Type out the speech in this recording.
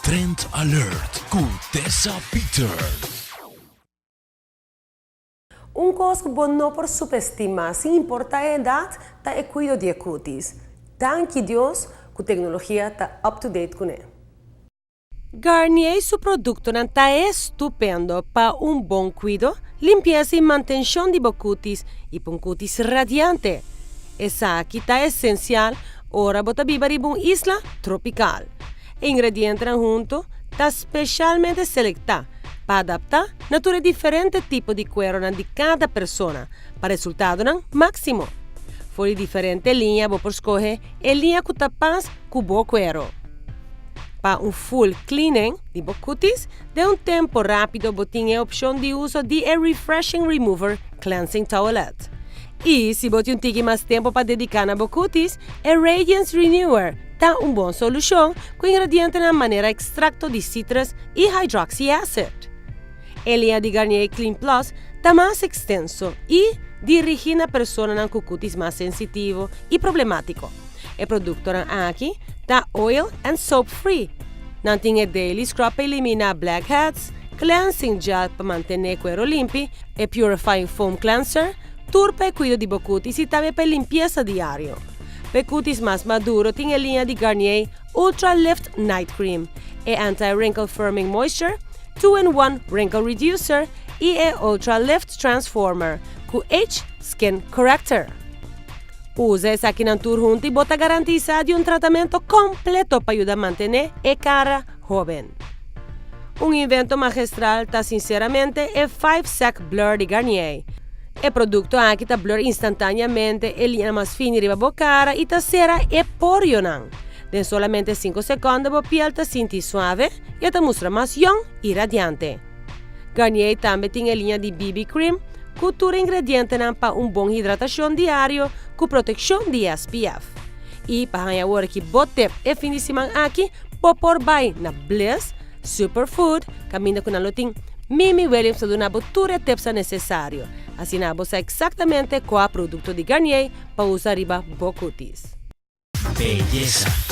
Trend Alert com Tessa Peters. Coisa que não por subestimar, sem importar a idade, tá é cuido de cutis. Danke Deus que a tecnologia está up to date com ele. Garnier su produto está estupendo para bom cuidado, limpeza e manutenção de cutis e para cutis radiante. Essa aqui está essencial, ora bota viver em uma isla tropical. Ingredientes junto está especialmente selectado para adaptar a diferentes tipos de cuero de cada pessoa para resultado máximo. For diferente linha, você escolhe a linha que tapas com bom cuero. Para full cleaning de cutis, de tempo rápido, você tem a opção de uso de Refreshing Remover Cleansing Towelette. E se você tem mais tempo para dedicar a cutis, Radiance Renewer está boa solução com ingredientes na maneira extracto de citrus e hydroxy acid. A linha de Garnier Clean Plus está mais extenso e dirige a pessoa com cutis mais sensitivo e problemático. O produto aqui está oil and soap free. Não tem daily scrub para eliminar blackheads, cleansing gel para manter o cuero limpo, purifying foam cleanser, tour para cuidado de cutis e também para limpeza diário. Para cutis mais maduro tem a linha de Garnier Ultra Lift Night Cream, anti-wrinkle firming moisture, 2-in-1 wrinkle reducer e Ultra Lift Transformer com Skin Corrector. Usa essa aqui na tour junto e bota garantia de tratamento completo para ajudar a manter a cara jovem. Invento magistral está sinceramente é 5-Sec Blur de Garnier. O produto aqui está blur instantaneamente, a linha mais fina riba a cara e está cera e porio não. De solamente 5 segundos, a pele está sente suave e está mostra mais young e radiante. Garnier também tem a linha de BB Cream, cultura ingrediente para bom hidratação diário com proteção de SPF. E para a hora que bote e fim de semana aqui, pode pôr bem na Bliss, Superfood, caminha com a loting Mimi Williams do na botura tips necessário. Assim, você exatamente qual produto de Garnier para usar riba bocutis. Belleza.